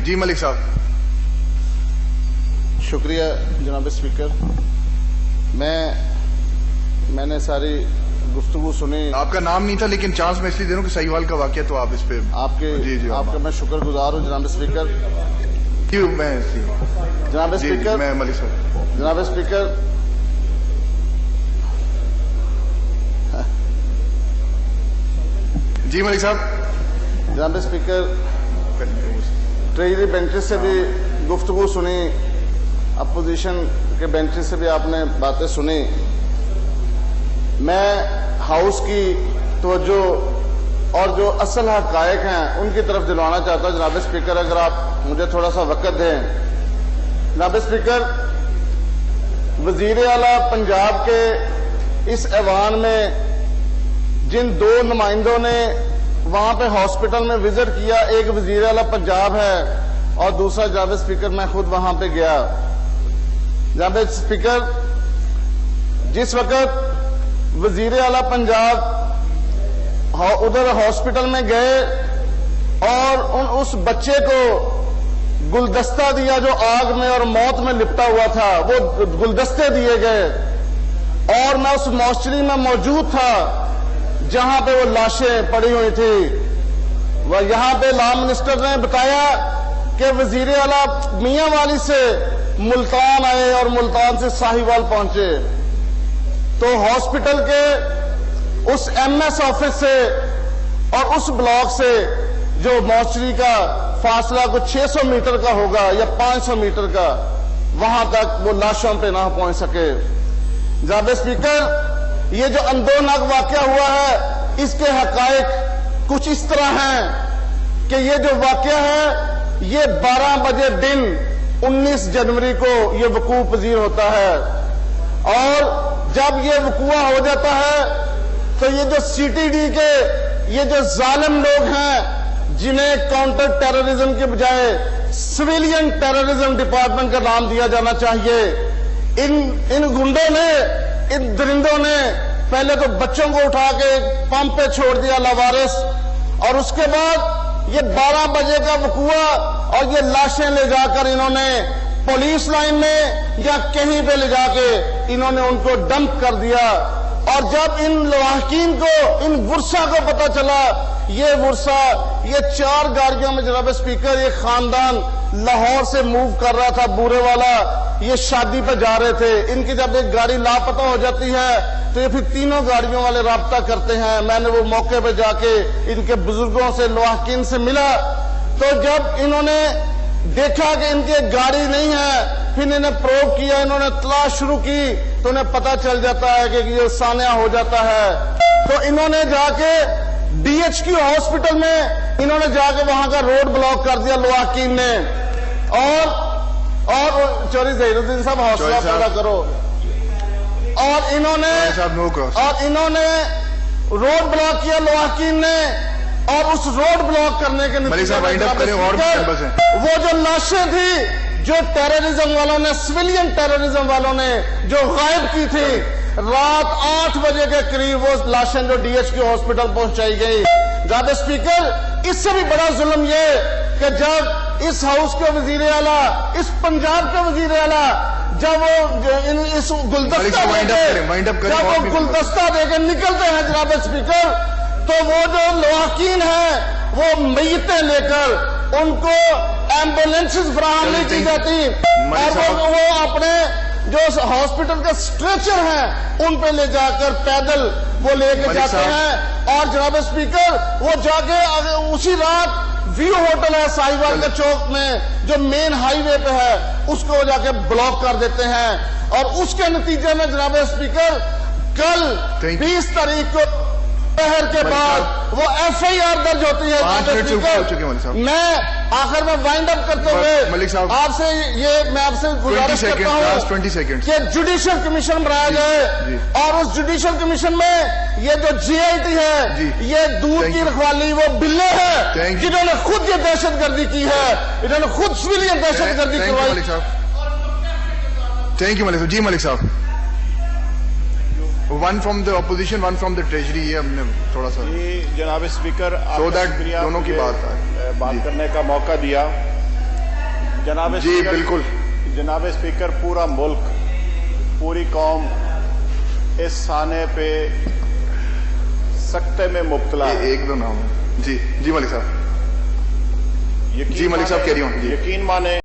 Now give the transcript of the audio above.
جی ملک صاحب. شکریہ جناب اسپیکر. میں نے ساری گفتگو سنی. آپ کا نام نہیں تھا لیکن چانس میں اس لیے دے رہا ہوں کہ سہیوال کا واقعہ تو آپ اس پہ آپ کا میں شکر گزار ہوں جناب اسپیکر. جناب اسپیکر میں ملک صاحب. جناب اسپیکر جی ملک صاحب. جناب اسپیکر ٹریجری بینچز سے بھی گفتگو سنی, اپوزیشن کے بینچز سے بھی آپ نے باتیں سنی. میں ہاؤس کی توجہ اور جو اصل حقائق ہیں ان کی طرف دلوانا چاہتا ہوں. جناب اسپیکر اگر آپ مجھے تھوڑا سا وقت دیں. جناب اسپیکر, وزیر اعلیٰ پنجاب کے اس ایوان میں جن دو نمائندوں نے وہاں پہ ہاسپٹل میں وزٹ کیا, ایک وزیر اعلیٰ پنجاب ہے اور دوسرا جناب اسپیکر میں خود وہاں پہ گیا. جناب اسپیکر, جس وقت وزیر اعلیٰ پنجاب ادھر ہاسپٹل میں گئے اور اس بچے کو گلدستہ دیا جو آگ میں اور موت میں لپٹا ہوا تھا, وہ گلدستے دیے گئے اور میں اس مورچری میں موجود تھا جہاں پہ وہ لاشیں پڑی ہوئی تھی. یہاں پہ لا منسٹر نے بتایا کہ وزیر اعلیٰ میاں والی سے ملتان آئے اور ملتان سے ساہیوال پہنچے. تو ہاسپٹل کے اس ایم ایس آفس سے اور اس بلاک سے جو مورچری کا فاصلہ کچھ 600 میٹر کا ہوگا یا 500 میٹر کا, وہاں تک وہ لاشوں پہ نہ پہنچ سکے. جناب اسپیکر, یہ جو اندوناک واقعہ ہوا ہے اس کے حقائق کچھ اس طرح ہیں کہ یہ جو واقعہ ہے یہ 12 بجے دن 19 جنوری کو یہ وقوع پذیر ہوتا ہے, اور جب یہ وقوع ہو جاتا ہے تو یہ جو سی ٹی ڈی کے یہ جو ظالم لوگ ہیں جنہیں کاؤنٹر ٹیررزم کے بجائے سویلین ٹیررزم ڈپارٹمنٹ کا نام دیا جانا چاہیے, ان گنڈوں نے, ان درندوں نے پہلے تو بچوں کو اٹھا کے پمپ پہ چھوڑ دیا لاوارث, اور اس کے بعد یہ 12 بجے کا وقوع اور یہ لاشیں لے جا کر انہوں نے پولیس لائن میں یا کہیں پہ لے جا کے انہوں نے ان کو ڈمپ کر دیا. اور جب ان لواحقین کو, ان ورثہ کو پتا چلا, یہ ورثہ یہ 4 گاڑیوں میں جناب اسپیکر یہ خاندان لاہور سے موو کر رہا تھا, بورے والا, یہ شادی پہ جا رہے تھے. ان کی جب ایک گاڑی لاپتہ ہو جاتی ہے تو یہ پھر تینوں گاڑیوں والے رابطہ کرتے ہیں. میں نے وہ موقع پہ جا کے ان کے بزرگوں سے, لواحقین سے ملا, تو جب انہوں نے دیکھا کہ ان کی ایک گاڑی نہیں ہے, پھر انہوں نے پروب کیا, انہوں نے تلاش شروع کی, تو انہیں پتا چل جاتا ہے کہ یہ سانحہ ہو جاتا ہے. تو انہوں نے جا کے ڈی ایچ کیو ہاسپٹل میں انہوں نے جا کے وہاں کا روڈ بلاک کر دیا لواحقین نے. اور چوری ظہیر الدین صاحب حوصلہ پیدا کرو. اور انہوں نے روڈ بلاک کیا لواحقین نے, اور اس روڈ بلاک کرنے کے نتیجے وہ جو لاشیں تھی جو ٹیررزم والوں نے, سویلین ٹیررزم والوں نے جو غائب کی تھی, رات 8 بجے کے قریب وہ لاشیں جو ڈی ایچ کیو ہاسپٹل پہنچائی گئی. جناب اسپیکر, اس سے بھی بڑا ظلم یہ کہ جب اس ہاؤس کے وزیر اعلیٰ, اس پنجاب کے وزیر اعلیٰ جب وہ اس گلدستہ دے کے نکلتے ہیں جناب اسپیکر, تو وہ جو لواحقین ہیں وہ میتیں لے کر ان کو ایمبولینسز فراہم نہیں کی جاتی, اور وہ اپنے جو ہاسپٹل کے سٹریچر ہیں ان پہ لے جا کر پیدل وہ لے کے جاتے ہیں. اور جناب اسپیکر, وہ جا کے اسی رات ویو ہوٹل ہے ساہیوال کے چوک میں جو مین ہائی وے پہ ہے, اس کو جا کے بلاک کر دیتے ہیں. اور اس کے نتیجے میں جناب اسپیکر کل 20 تاریخ کو شہر کے بعد وہ ایف آئی آر درج ہوتی ہے. میں آخر میں وائنڈ اپ کرتے ہوئے آپ سے میں آپ سے گزارش کرتا ہوں کہ جوڈیشل کمیشن بنایا جائے, اور اس جوڈیشل کمیشن میں یہ جو جی آئی ٹی ہے, یہ دودھ کی رکھوالی وہ بلے ہیں جنہوں نے خود یہ دہشت گردی کی ہے, انہوں نے خود سویلین دہشت گردی کروائی. تھینک یو ملک صاحب. جی ملک صاحب, one from the opposition, one from the treasury, یہ ہم نے تھوڑا سا جناب اسپیکر دونوں کی بات کرنے کا موقع دیا. جناب جی اسپیکر، بالکل. جناب اسپیکر، پورا ملک، پوری قوم اس سانے پہ سکتے میں مبتلا ہے. ایک دو نام. جی جی ملک صاحب. جی ملک صاحب کہہ رہی ہوں. یقین مانے